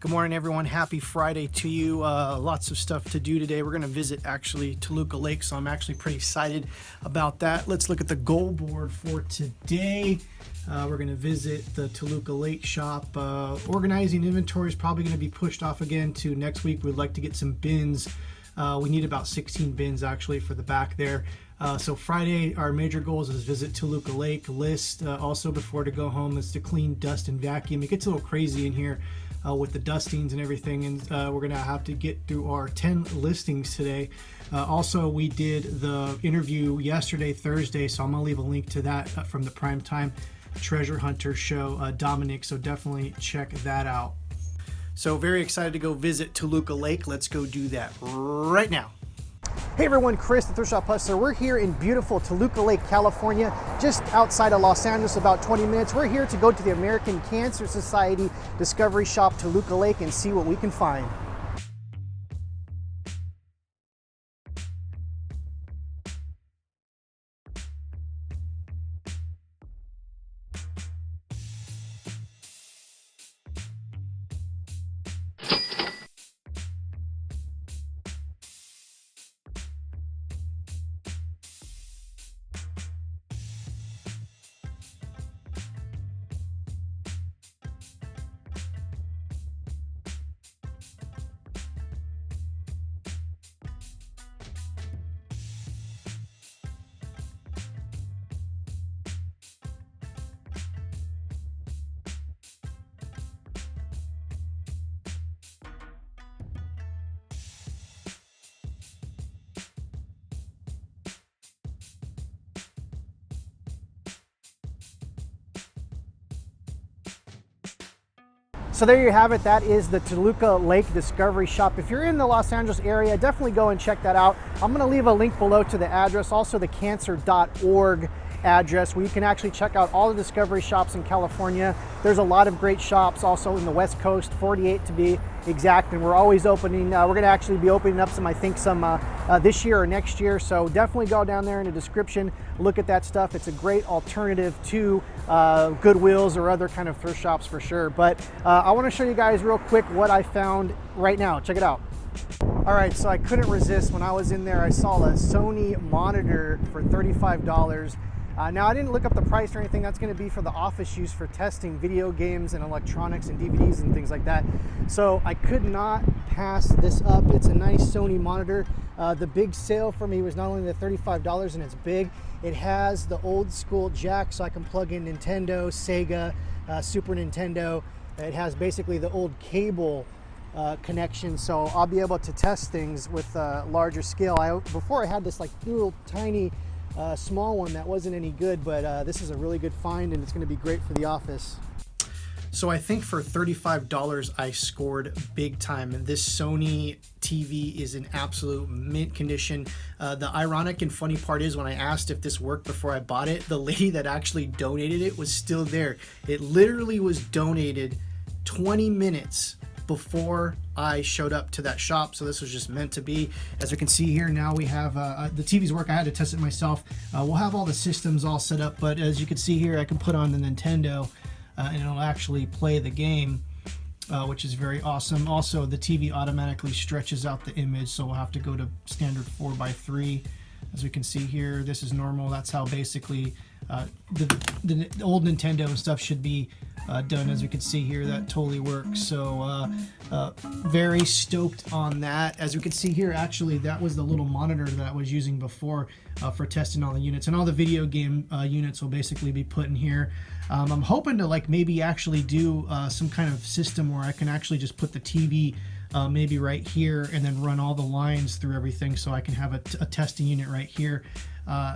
Good morning, everyone. Happy Friday to you. Lots of stuff to do today. We're going to visit actually Toluca Lake, so I'm actually pretty excited about that. Let's look at the goal board for today. We're going to visit the Toluca Lake shop. Organizing inventory is probably going to be pushed off again to next week. We'd like to get some bins. We need about 16 bins actually for the back there. So Friday, our major goals is visit Toluca Lake. List also before to go home is to clean, dust, and vacuum. It gets a little crazy in here with the dustings and everything, and we're gonna have to get through our 10 listings today. Also, we did the interview yesterday, Thursday, so I'm gonna leave a link to that from the Primetime Treasure Hunter show, Dominic, so definitely check that out. So very excited to go visit Toluca Lake. Let's go do that right now. Hey everyone, Chris, the Thrift Shop Hustler. We're here in beautiful Toluca Lake, California, just outside of Los Angeles, about 20 minutes. We're here to go to the American Cancer Society Discovery Shop, Toluca Lake, and see what we can find. So there you have it. That is the Toluca Lake Discovery Shop. If you're in the Los Angeles area, definitely go and check that out. I'm going to leave a link below to the address, also the cancer.org address, where you can actually check out all the discovery shops in California. There's a lot of great shops also in the West Coast, 48 to be exact, and we're always opening. We're going to actually be opening up some, I think, some this year or next year. So definitely go down there in the description, look at that stuff. It's a great alternative to Goodwills or other kind of thrift shops for sure. But I want to show you guys real quick what I found right now. Check it out. All right, so I couldn't resist. When I was in there, I saw a Sony monitor for $35. Now, I didn't look up the price or anything. That's going to be for the office use for testing video games and electronics and DVDs and things like that. So I could not pass this up. It's a nice Sony monitor. The big sale for me was not only the $35 and it's big, it has the old school jack, so I can plug in Nintendo, Sega, Super Nintendo. It has basically the old cable connection, so I'll be able to test things with larger scale. Before I had this like little tiny small one that wasn't any good, but this is a really good find and it's going to be great for the office. So I think for $35 I scored big time, and this Sony TV is in absolute mint condition. The ironic and funny part is when I asked if this worked before I bought it, the lady that actually donated it was still there. It literally was donated 20 minutes before I showed up to that shop, so this was just meant to be. As you can see here, now we have the TV's work. I had to test it myself. We'll have all the systems all set up, but as you can see here, I can put on the Nintendo and it'll actually play the game, which is very awesome. Also, the TV automatically stretches out the image, so we'll have to go to standard 4:3. As we can see here, this is normal. That's how basically the old Nintendo and stuff should be done. As we can see here, that totally works. So very stoked on that. As we can see here, actually that was the little monitor that I was using before for testing all the units, and all the video game units will basically be put in here. I'm hoping to like maybe actually do some kind of system where I can actually just put the TV maybe right here and then run all the lines through everything, so I can have a testing unit right here.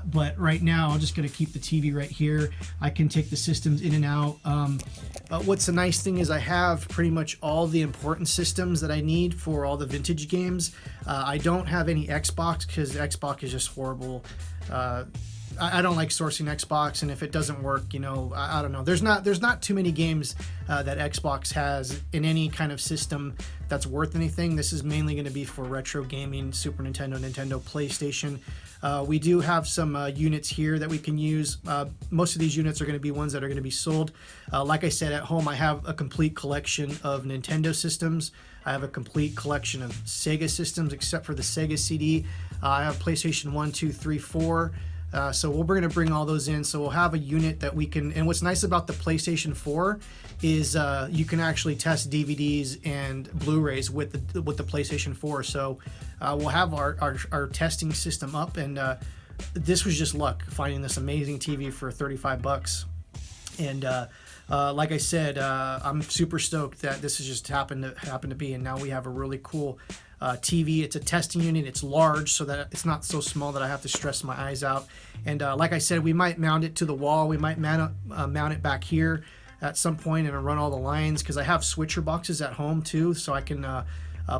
But right now I'm just going to keep the TV right here. I can take the systems in and out. What's the nice thing is I have pretty much all the important systems that I need for all the vintage games. I don't have any Xbox because Xbox is just horrible. I don't like sourcing Xbox, and if it doesn't work, you know, I don't know. There's not too many games that Xbox has in any kind of system that's worth anything. This is mainly going to be for retro gaming, Super Nintendo, Nintendo, PlayStation. We do have some units here that we can use. Most of these units are going to be ones that are going to be sold. Like I said, at home I have a complete collection of Nintendo systems. I have a complete collection of Sega systems, except for the Sega CD. I have PlayStation 1, 2, 3, 4. So we're going to bring all those in. So we'll have a unit that we can, and what's nice about the PlayStation 4 is you can actually test DVDs and Blu-rays with the PlayStation 4. So we'll have our testing system up, and this was just luck finding this amazing TV for $35. And like I said, I'm super stoked that this has just happened to be, and now we have a really cool TV. It's a testing unit. It's large, so that it's not so small that I have to stress my eyes out. And like I said, we might mount it to the wall. We might mount it back here at some point and run all the lines, because I have switcher boxes at home too, so I can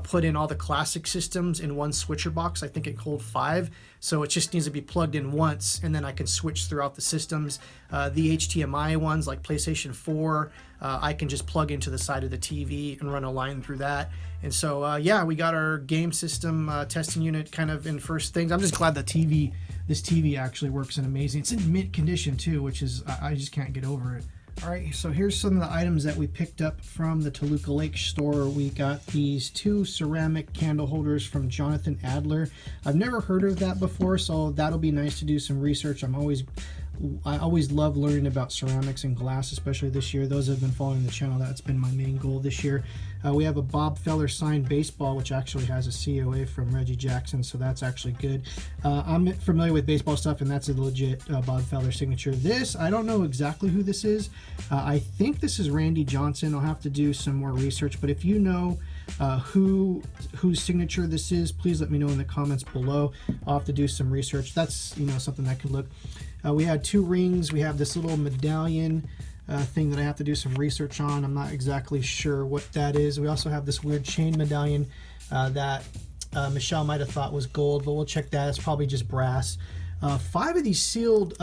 put in all the classic systems in one switcher box. I think it holds 5, so it just needs to be plugged in once, and then I can switch throughout the systems. The HDMI ones, like PlayStation 4, I can just plug into the side of the TV and run a line through that. And so yeah, we got our game system testing unit kind of in first things. I'm just glad this TV actually works in amazing. It's in mint condition too, which is, I just can't get over it. All right, so here's some of the items that we picked up from the Toluca Lake store. We got these 2 ceramic candle holders from Jonathan Adler. I've never heard of that before, so that'll be nice to do some research. I always love learning about ceramics and glass, especially this year. Those who have been following the channel, that's been my main goal this year. We have a Bob Feller signed baseball, which actually has a COA from Reggie Jackson, so that's actually good. I'm familiar with baseball stuff, and that's a legit Bob Feller signature. This, I don't know exactly who this is. I think this is Randy Johnson. I'll have to do some more research, but if you know whose signature this is, please let me know in the comments below. I'll have to do some research. That's, you know, something that could look. We had 2 rings. We have this little medallion thing that I have to do some research on. I'm not exactly sure what that is. We also have this weird chain medallion that Michelle might have thought was gold, but we'll check that. It's probably just brass. 5 of these sealed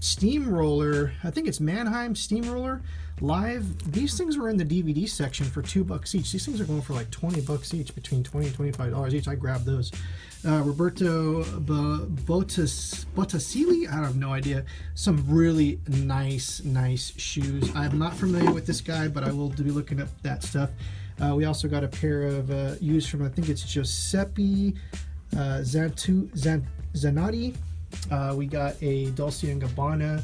steamroller, I think it's Mannheim steamroller live. These things were in the DVD section for $2 each. These things are going for like $20 each, between $20 and $25 each. I grabbed those. Roberto Botticelli, I have no idea. Some really nice shoes. I'm not familiar with this guy, but I will be looking up that stuff. We also got a pair of used from, I think it's Giuseppe Zanotti. We got a Dolce & Gabbana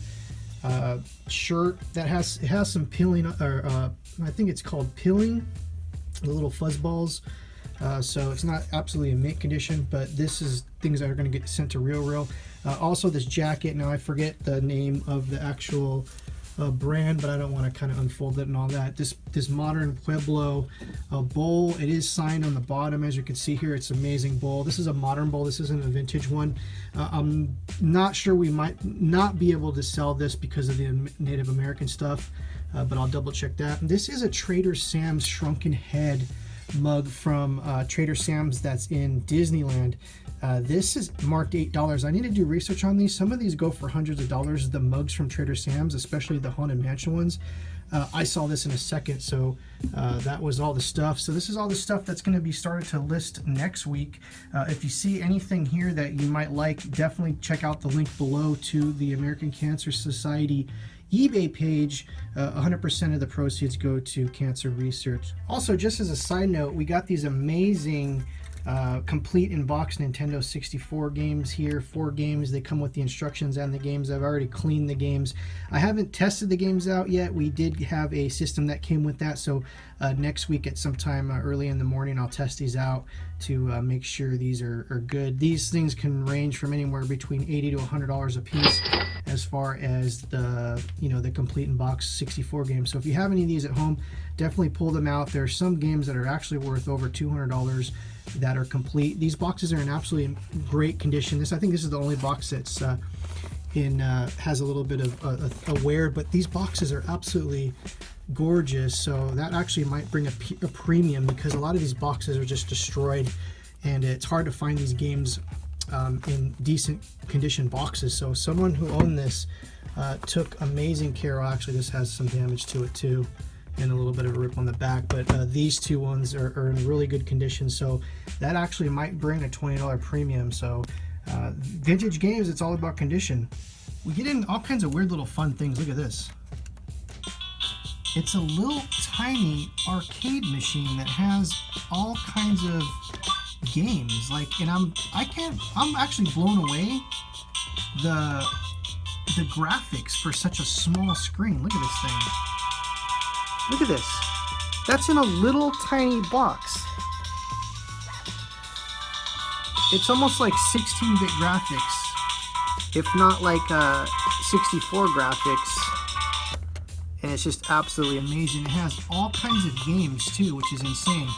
shirt that has some pilling, or I think it's called pilling, the little fuzz balls. So it's not absolutely in mint condition, but this is things that are going to get sent to Real. Also this jacket, now I forget the name of the actual brand, but I don't want to kind of unfold it and all that. This modern Pueblo bowl, it is signed on the bottom, as you can see here. It's an amazing bowl. This is a modern bowl. This isn't a vintage one. I'm not sure, we might not be able to sell this because of the Native American stuff, but I'll double check that. This is a Trader Sam's shrunken head mug from Trader Sam's that's in Disneyland. This is marked $8. I need to do research on these. Some of these go for hundreds of dollars, the mugs from Trader Sam's, especially the Haunted Mansion ones. I saw this in a second, so that was all the stuff. So this is all the stuff that's going to be started to list next week. If you see anything here that you might like, definitely check out the link below to the American Cancer Society eBay page. 100% of the proceeds go to cancer research. Also, just as a side note, we got these amazing complete in-box Nintendo 64 games here. 4 games. They come with the instructions and the games. I've already cleaned the games. I haven't tested the games out yet. We did have a system that came with that, so next week at some time early in the morning I'll test these out to make sure these are good. These things can range from anywhere between $80 to $100 a piece as far as the, you know, the complete in-box 64 games. So if you have any of these at home, definitely pull them out. There are some games that are actually worth over $200 that are complete. These boxes are in absolutely great condition. I think this is the only box that's has a little bit of a wear, but these boxes are absolutely gorgeous. So that actually might bring a premium, because a lot of these boxes are just destroyed, and it's hard to find these games in decent condition boxes. So someone who owned this took amazing care. Well, actually, this has some damage to it too, and a little bit of a rip on the back, but these two ones are in really good condition, so that actually might bring a $20 premium. So vintage games, it's all about condition. We get in all kinds of weird little fun things. Look at this. It's a little tiny arcade machine that has all kinds of games, like, and I'm actually blown away the graphics for such a small screen. Look at this thing. Look at this. That's in a little tiny box. It's almost like 16-bit graphics, if not like 64 graphics. And it's just absolutely amazing. It has all kinds of games too, which is insane.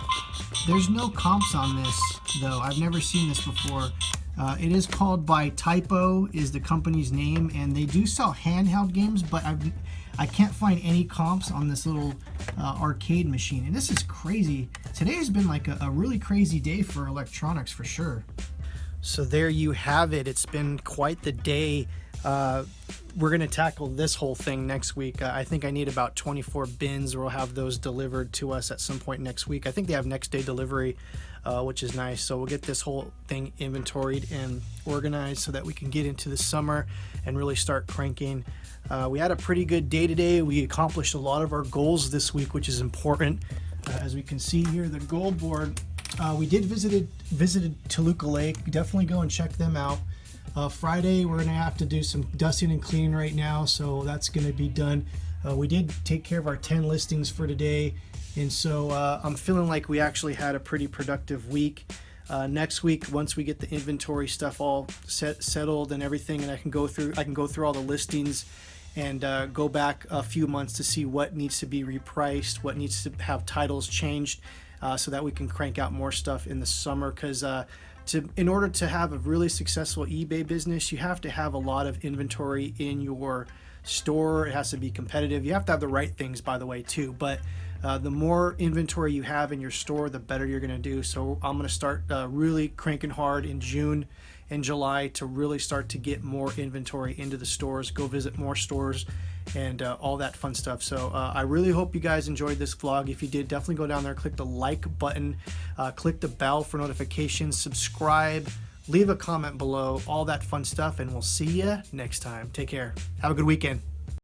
There's no comps on this though. I've never seen this before. It is called by Typo, is the company's name, and they do sell handheld games, but I can't find any comps on this little arcade machine. And this is crazy. Today has been like a really crazy day for electronics for sure. So there you have it. It's been quite the day. We're going to tackle this whole thing next week. I think I need about 24 bins. We'll have those delivered to us at some point next week. I think they have next day delivery, which is nice. So we'll get this whole thing inventoried and organized so that we can get into the summer and really start cranking. We had a pretty good day today. We accomplished a lot of our goals this week, which is important. As we can see here, the goal board, we did visited Toluca Lake. Definitely go and check them out. Friday, we're going to have to do some dusting and cleaning right now, so that's going to be done. We did take care of our 10 listings for today, and so I'm feeling like we actually had a pretty productive week. Next week, once we get the inventory stuff all settled and everything, and I can go through all the listings and go back a few months to see what needs to be repriced, what needs to have titles changed, so that we can crank out more stuff in the summer. Because in order to have a really successful eBay business, you have to have a lot of inventory in your store. It has to be competitive. You have to have the right things, by the way, too. But the more inventory you have in your store, the better you're going to do. So I'm going to start really cranking hard in June and July to really start to get more inventory into the stores, go visit more stores, and all that fun stuff. So I really hope you guys enjoyed this vlog. If you did, definitely go down there, click the like button, click the bell for notifications, subscribe, leave a comment below, all that fun stuff, and we'll see you next time. Take care. Have a good weekend.